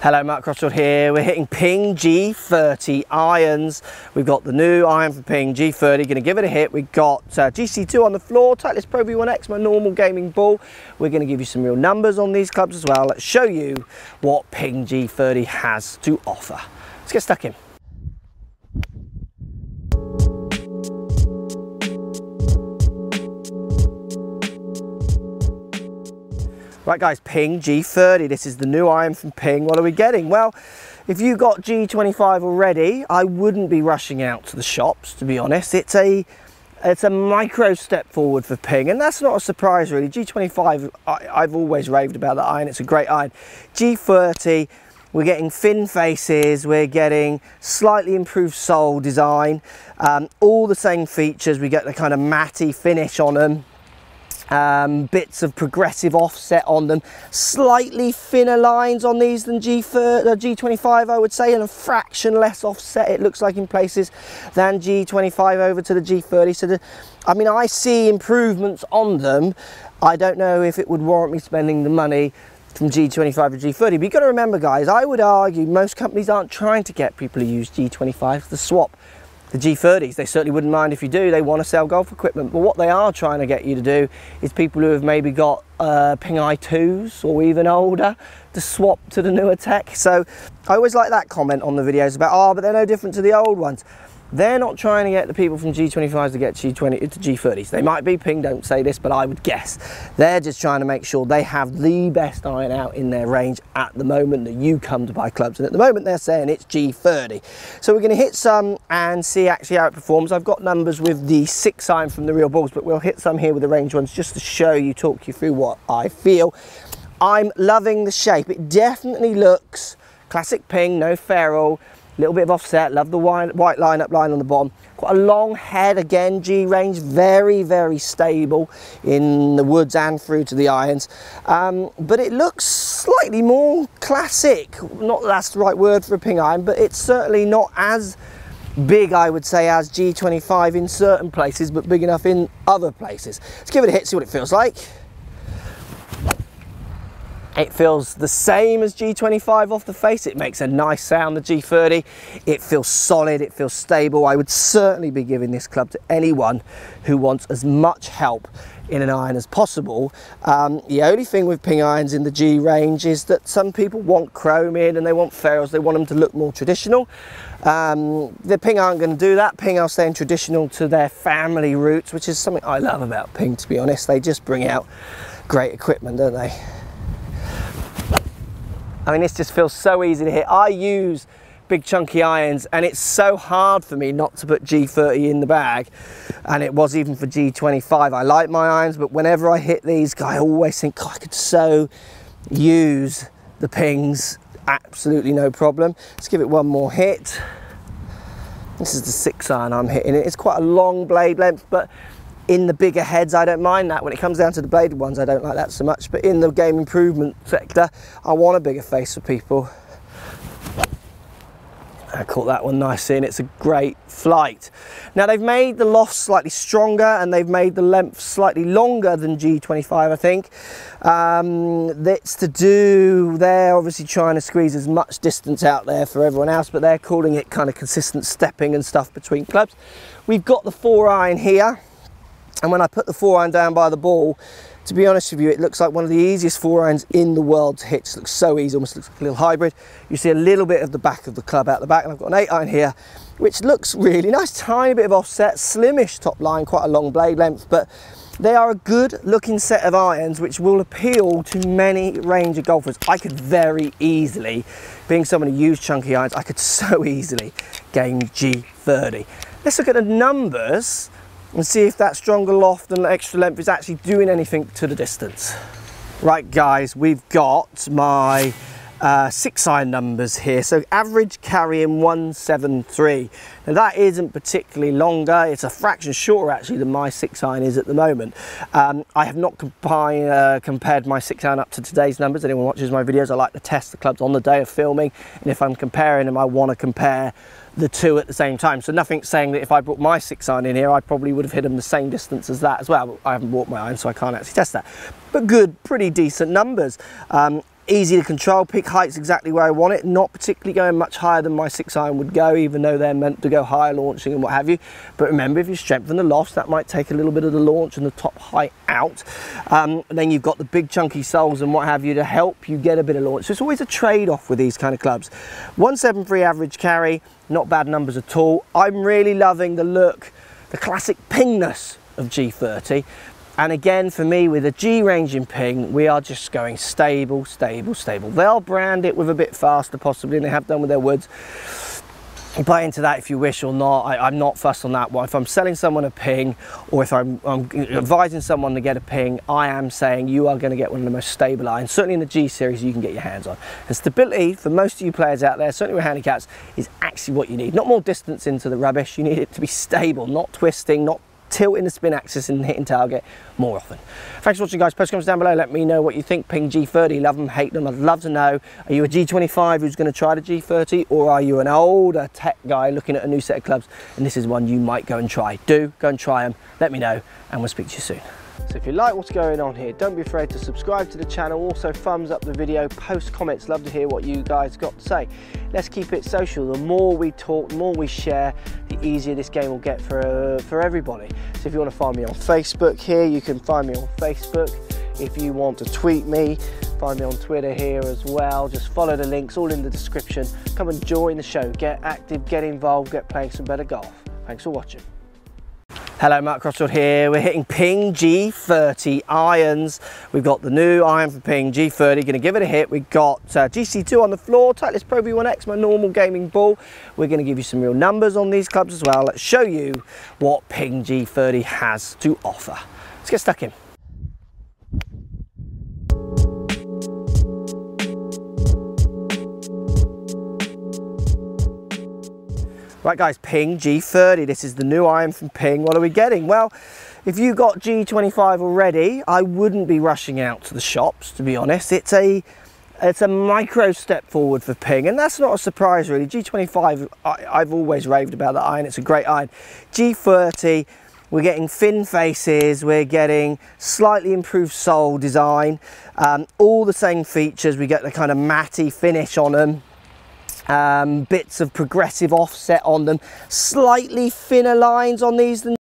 Hello, Mark Crossfield here. We're hitting Ping G30 irons. We've got the new iron for Ping G30, going to give it a hit. We've got GC2 on the floor, Titleist Pro V1X, my normal gaming ball. We're going to give you some real numbers on these clubs as well. Let's show you what Ping G30 has to offer. Let's get stuck in. Right guys, Ping G30, this is the new iron from Ping. What are we getting? Well, if you got G25 already, I wouldn't be rushing out to the shops, to be honest. It's a micro step forward for Ping, and that's not a surprise really. G25, I've always raved about that iron, it's a great iron. G30, we're getting thin faces, we're getting slightly improved sole design, all the same features. We get the kind of matty finish on them. Bits of progressive offset on them, slightly thinner lines on these than G25 I would say, and a fraction less offset it looks like in places than G25 over to the G30. So I mean, I see improvements on them. I don't know if it would warrant me spending the money from G25 to G30, but you've got to remember guys, I would argue most companies aren't trying to get people to use G25s to swap the G30s. They certainly wouldn't mind if you do. They want to sell golf equipment, but what they are trying to get you to do is people who have maybe got Ping i2s or even older to swap to the newer tech. So I always like that comment on the videos about, oh, but they're no different to the old ones. They're not trying to get the people from G25s to get G20 to G30s. They might be, Ping don't say this, but I would guess. They're just trying to make sure they have the best iron out in their range at the moment that you come to buy clubs. And at the moment they're saying it's G30. So we're going to hit some and see actually how it performs. I've got numbers with the 6 iron from the real balls, but we'll hit some here with the range ones just to show you, talk you through what I feel. I'm loving the shape. It definitely looks classic Ping, no ferrule. Little bit of offset, love the white line up line on the bottom. Quite a long head again, G range, very, very stable in the woods and through to the irons. But it looks slightly more classic. Not that that's the right word for a Ping iron, but it's certainly not as big, I would say, as G25 in certain places, but big enough in other places. Let's give it a hit, see what it feels like. It feels the same as G25 off the face. It makes a nice sound, the G30. It feels solid, it feels stable. I would certainly be giving this club to anyone who wants as much help in an iron as possible. The only thing with Ping irons in the G range is that some people want chrome in and they want ferrules, they want them to look more traditional. The Ping aren't going to do that. Ping are staying traditional to their family roots, which is something I love about Ping, to be honest. They just bring out great equipment, don't they? I mean, this just feels so easy to hit. I use big chunky irons and it's so hard for me not to put G30 in the bag, and it was even for G25. I like my irons, but whenever I hit these, I always think, God, I could so use the Pings, absolutely no problem. Let's give it one more hit. This is the 6 iron I'm hitting. It's quite a long blade length, but in the bigger heads, I don't mind that. When it comes down to the bladed ones, I don't like that so much. But in the game improvement sector, I want a bigger face for people. I caught that one nice in. It's a great flight. Now they've made the loft slightly stronger and they've made the length slightly longer than G25, I think. That's to do, they're obviously trying to squeeze as much distance out there for everyone else, but they're calling it kind of consistent stepping and stuff between clubs. We've got the 4 iron here. And when I put the 4 iron down by the ball, to be honest with you, it looks like one of the easiest 4 irons in the world to hit. It just looks so easy, almost looks like a little hybrid. You see a little bit of the back of the club out the back, and I've got an 8 iron here, which looks really nice. Tiny bit of offset, slimmish top line, quite a long blade length, but they are a good looking set of irons which will appeal to many range of golfers. I could very easily, being someone who used chunky irons, I could so easily game G30. Let's look at the numbers and see if that stronger loft and extra length is actually doing anything to the distance. Right guys, we've got my 6 iron numbers here. So average carrying 173. Now that isn't particularly longer. It's a fraction shorter actually than my 6 iron is at the moment. I have not compared my 6 iron up to today's numbers. Anyone watches my videos, I like to test the clubs on the day of filming, and if I'm comparing them, I want to compare the two at the same time. So nothing's saying that if I brought my 6 iron in here, I probably would have hit them the same distance as that as well. But I haven't bought my iron, so I can't actually test that. But good, pretty decent numbers. Easy to control, pick height's exactly where I want it, not particularly going much higher than my 6 iron would go, even though they're meant to go higher launching and what have you. But remember, if you strengthen the lofts, that might take a little bit of the launch and the top height out. Then you've got the big chunky soles and what have you to help you get a bit of launch. So it's always a trade-off with these kind of clubs. 173 average carry, not bad numbers at all. I'm really loving the look, the classic pingness of G30. And again, for me, with a G range in ping, we are just going stable, stable, stable. They'll brand it with a bit faster possibly, and they have done with their woods. Buy into that if you wish or not. I'm not fussed on that one. If I'm selling someone a ping, or if I'm advising someone to get a ping, I am saying you are going to get one of the most stable irons, certainly in the G series, you can get your hands on. And stability, for most of you players out there, certainly with handicaps, is actually what you need. Not more distance into the rubbish, you need it to be stable, not twisting, not tilting the spin axis and hitting target more often. Thanks for watching, guys. Post comments down below, let me know what you think. Ping G30, love them, hate them, I'd love to know. Are you a G25 who's going to try the G30, or are you an older tech guy looking at a new set of clubs and this is one you might go and try? Do go and try them, let me know, and we'll speak to you soon. So if you like what's going on here, don't be afraid to subscribe to the channel. Also thumbs up the video, post comments, love to hear what you guys got to say. Let's keep it social. The more we talk, the more we share, the easier this game will get for everybody. So if you want to find me on Facebook here, you can find me on Facebook. If you want to tweet me, find me on Twitter here as well. Just follow the links, all in the description. Come and join the show, get active, get involved, get playing some better golf. Thanks for watching. Hello, Mark Crossfield here. We're hitting Ping G30 irons. We've got the new iron from Ping G30, going to give it a hit. We've got GC2 on the floor, Titleist Pro V1X, my normal gaming ball. We're going to give you some real numbers on these clubs as well. Let's show you what Ping G30 has to offer. Let's get stuck in. Right guys, Ping G30, this is the new iron from Ping. What are we getting? Well, if you got G25 already, I wouldn't be rushing out to the shops, to be honest. It's a micro step forward for Ping, and that's not a surprise really. G25, I've always raved about that iron, it's a great iron. G30, we're getting thin faces, we're getting slightly improved sole design, all the same features. We get the kind of matty finish on them. Bits of progressive offset on them, slightly thinner lines on these than